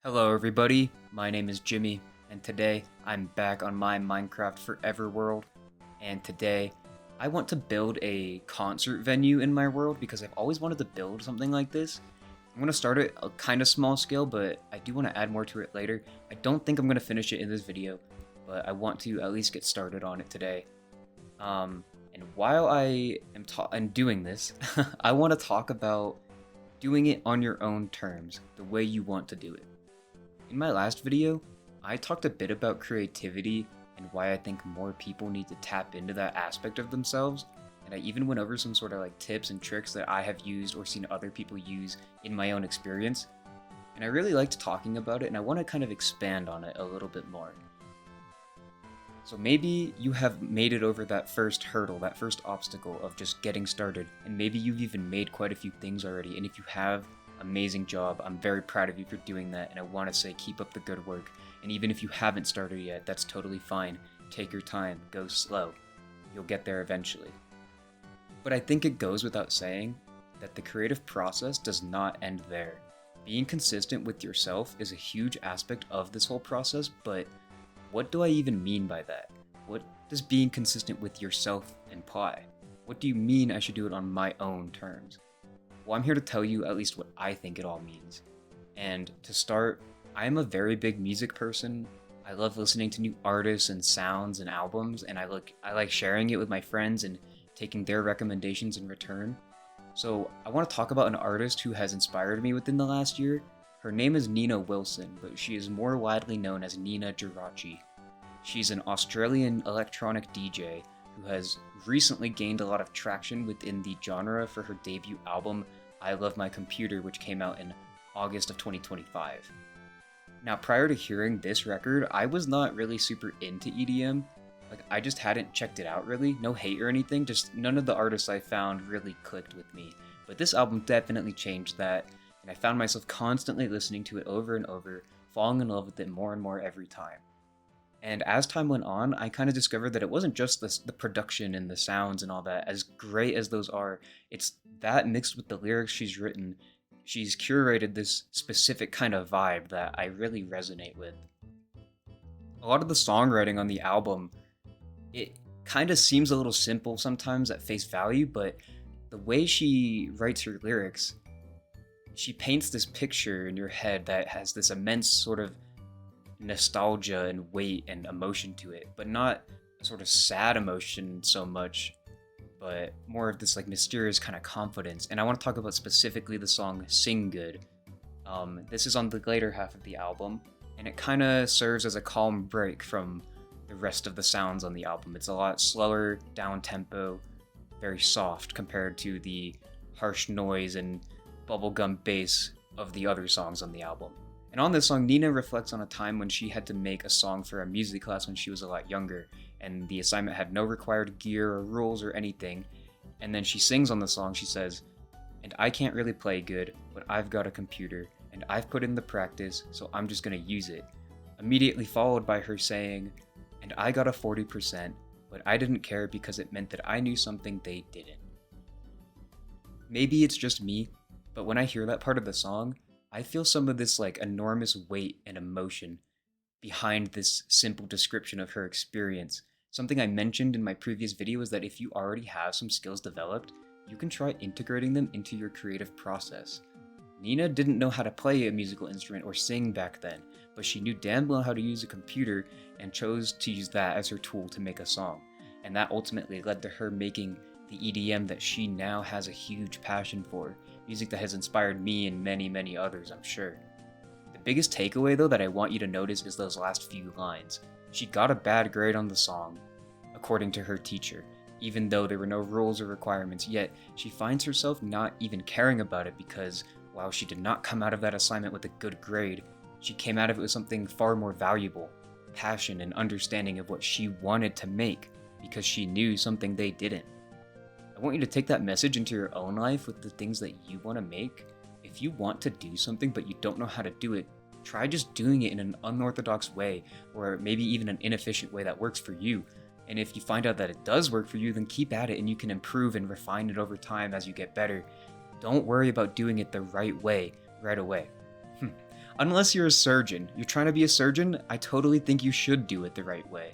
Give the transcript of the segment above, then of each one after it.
Hello everybody, my name is Jimmy, and today I'm back on my Minecraft Forever world, and today I want to build a concert venue in my world because I've always wanted to build something like this. I'm going to start it a kind of small scale, but I do want to add more to it later. I don't think I'm going to finish it in this video, but I want to at least get started on it today. And while I am doing this, I want to talk about doing it on your own terms, the way you want to do it. In my last video, I talked a bit about creativity and why I think more people need to tap into that aspect of themselves, and I even went over some sort of tips and tricks that I have used or seen other people use in my own experience, and I really liked talking about it and I want to kind of expand on it a little bit more. So maybe you have made it over that first hurdle, that first obstacle of just getting started, and maybe you've even made quite a few things already, and if you have, amazing job. I'm very proud of you for doing that, and I want to say keep up the good work. And even if you haven't started yet, that's totally fine. Take your time, go slow. You'll get there eventually. But I think it goes without saying that the creative process does not end there. Being consistent with yourself is a huge aspect of this whole process, but what do I even mean by that? What does being consistent with yourself imply? What do you mean I should do it on my own terms? Well, I'm here to tell you at least what I think it all means. And to start, I am a very big music person. I love listening to new artists and sounds and albums, and I like sharing it with my friends and taking their recommendations in return. So I want to talk about an artist who has inspired me within the last year. Her name is Nina Wilson, but she is more widely known as Nina Geraci. She's an Australian electronic DJ who has recently gained a lot of traction within the genre for her debut album, I Love My Computer, which came out in August of 2025. Now, prior to hearing this record, I was not really super into EDM. I just hadn't checked it out really. No hate or anything, just none of the artists I found really clicked with me. But this album definitely changed that, and I found myself constantly listening to it over and over, falling in love with it more and more every time. And as time went on, I kind of discovered that it wasn't just the production and the sounds and all that, as great as those are, it's that mixed with the lyrics she's written. She's curated this specific kind of vibe that I really resonate with. A lot of the songwriting on the album, it kind of seems a little simple sometimes at face value, but the way she writes her lyrics, she paints this picture in your head that has this immense sort of nostalgia and weight and emotion to it, but not sort of sad emotion so much, but more of this mysterious kind of confidence. And I want to talk about specifically the song Sing Good. This is on the later half of the album, and it kind of serves as a calm break from the rest of the sounds on the album. It's a lot slower, down tempo, very soft compared to the harsh noise and bubblegum bass of the other songs on the album. And on this song, Nina reflects on a time when she had to make a song for a music class when she was a lot younger, and the assignment had no required gear or rules or anything. And then she sings on the song, she says, "And I can't really play good, but I've got a computer, and I've put in the practice, so I'm just gonna use it." Immediately followed by her saying, "And I got a 40%, but I didn't care because it meant that I knew something they didn't." Maybe it's just me, but when I hear that part of the song, I feel some of this enormous weight and emotion behind this simple description of her experience. Something I mentioned in my previous video is that if you already have some skills developed, you can try integrating them into your creative process. Nina didn't know how to play a musical instrument or sing back then, but she knew damn well how to use a computer and chose to use that as her tool to make a song. And that ultimately led to her making the EDM that she now has a huge passion for, music that has inspired me and many, many others, I'm sure. The biggest takeaway though that I want you to notice is those last few lines. She got a bad grade on the song, according to her teacher, even though there were no rules or requirements, yet she finds herself not even caring about it because while she did not come out of that assignment with a good grade, she came out of it with something far more valuable, passion and understanding of what she wanted to make, because she knew something they didn't. I want you to take that message into your own life with the things that you want to make. If you want to do something but you don't know how to do it, try just doing it in an unorthodox way, or maybe even an inefficient way that works for you. And if you find out that it does work for you, then keep at it and you can improve and refine it over time as you get better. Don't worry about doing it the right way right away. Unless you're a surgeon. You're trying to be a surgeon, I totally think you should do it the right way.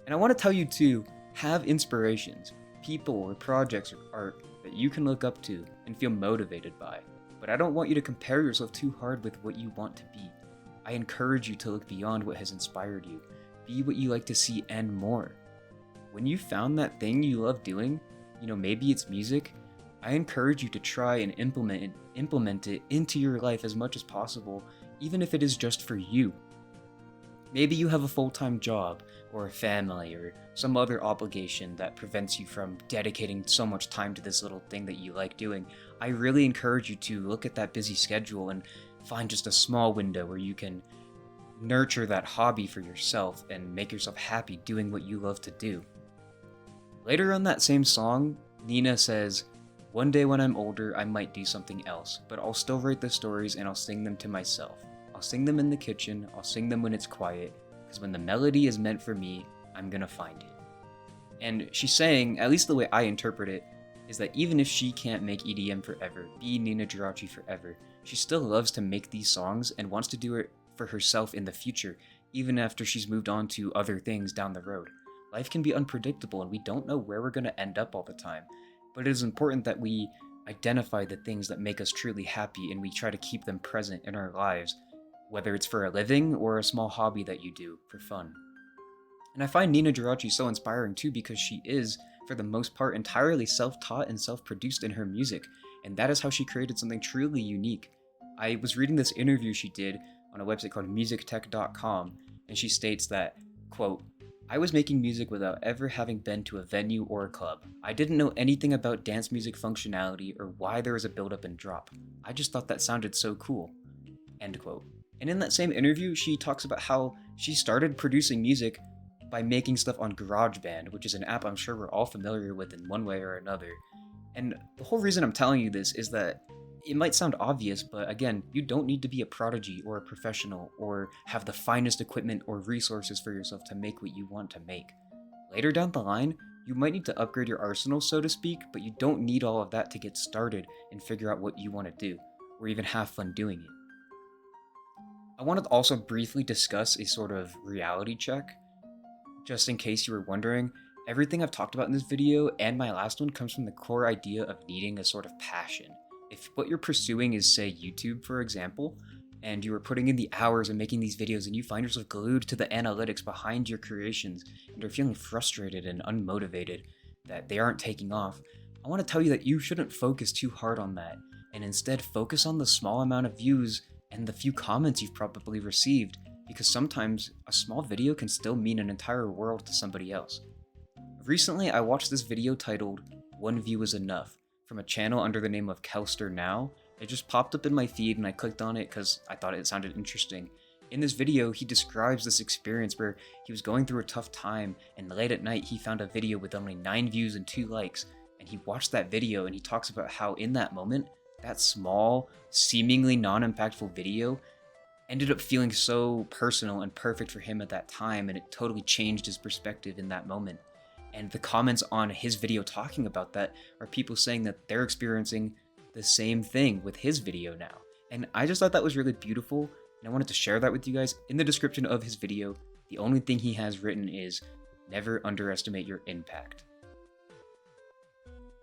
And I want to tell you too, have inspirations, people or projects or art that you can look up to and feel motivated by. But I don't want you to compare yourself too hard with what you want to be. I encourage you to look beyond what has inspired you. Be what you like to see and more. When you found that thing you love doing, maybe it's music, I encourage you to try and implement it into your life as much as possible, even if it is just for you. Maybe you have a full-time job, or a family, or some other obligation that prevents you from dedicating so much time to this little thing that you like doing. I really encourage you to look at that busy schedule and find just a small window where you can nurture that hobby for yourself and make yourself happy doing what you love to do. Later on that same song, Lena says, "One day when I'm older, I might do something else, but I'll still write the stories and I'll sing them to myself. I'll sing them in the kitchen, I'll sing them when it's quiet, because when the melody is meant for me, I'm gonna find it." And she's saying, at least the way I interpret it, is that even if she can't make EDM forever, be Nina Girachi forever, she still loves to make these songs and wants to do it for herself in the future, even after she's moved on to other things down the road. Life can be unpredictable and we don't know where we're going to end up all the time, but it is important that we identify the things that make us truly happy and we try to keep them present in our lives, whether it's for a living or a small hobby that you do for fun. And I find Nina Girachi so inspiring too because she is, for the most part, entirely self-taught and self-produced in her music, and that is how she created something truly unique. I was reading this interview she did on a website called musictech.com, and she states that, quote, "I was making music without ever having been to a venue or a club. I didn't know anything about dance music functionality or why there was a build-up and drop. I just thought that sounded so cool." End quote. And in that same interview, she talks about how she started producing music by making stuff on GarageBand, which is an app I'm sure we're all familiar with in one way or another. And the whole reason I'm telling you this is that it might sound obvious, but again, you don't need to be a prodigy or a professional or have the finest equipment or resources for yourself to make what you want to make. Later down the line, you might need to upgrade your arsenal, so to speak, but you don't need all of that to get started and figure out what you want to do, or even have fun doing it. I wanted to also briefly discuss a sort of reality check. Just in case you were wondering, everything I've talked about in this video and my last one comes from the core idea of needing a sort of passion. If what you're pursuing is, say, YouTube, for example, and you are putting in the hours and making these videos and you find yourself glued to the analytics behind your creations and are feeling frustrated and unmotivated that they aren't taking off, I want to tell you that you shouldn't focus too hard on that and instead focus on the small amount of views and the few comments you've probably received, because sometimes a small video can still mean an entire world to somebody else. Recently, I watched this video titled "One View Is Enough" from a channel under the name of Kelster Now. It just popped up in my feed and I clicked on it because I thought it sounded interesting. In this video, he describes this experience where he was going through a tough time and late at night he found a video with only 9 views and 2 likes, and he watched that video and he talks about how in that moment, that small, seemingly non-impactful video ended up feeling so personal and perfect for him at that time, and it totally changed his perspective in that moment. And the comments on his video talking about that are people saying that they're experiencing the same thing with his video now. And I just thought that was really beautiful, and I wanted to share that with you guys. In the description of his video, the only thing he has written is, "Never underestimate your impact."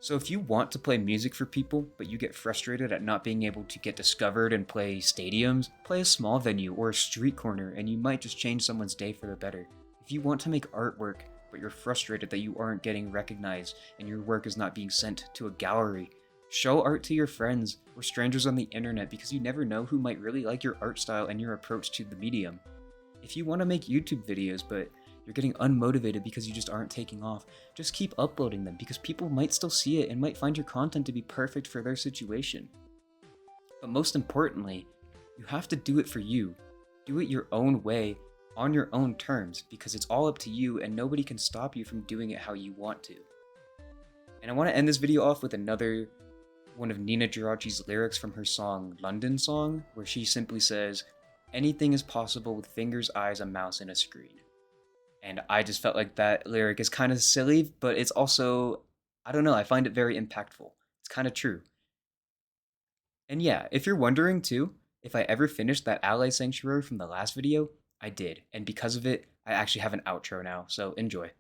So if you want to play music for people, but you get frustrated at not being able to get discovered and play stadiums, play a small venue or a street corner and you might just change someone's day for the better. If you want to make artwork, but you're frustrated that you aren't getting recognized and your work is not being sent to a gallery, show art to your friends or strangers on the internet, because you never know who might really like your art style and your approach to the medium. If you want to make YouTube videos, but you're getting unmotivated because you just aren't taking off, just keep uploading them because people might still see it and might find your content to be perfect for their situation. But most importantly, you have to do it for you. Do it your own way, on your own terms, because it's all up to you and nobody can stop you from doing it how you want to. And I want to end this video off with another one of Nina Girachi's lyrics from her song London Song, where she simply says, "Anything is possible with fingers, eyes, a mouse, and a screen." And I just felt like that lyric is kind of silly, but it's also, I don't know, I find it very impactful. It's kind of true. And yeah, if you're wondering too, If I ever finished that ally sanctuary from the last video, I did, and because of it, I actually have an outro now, so enjoy.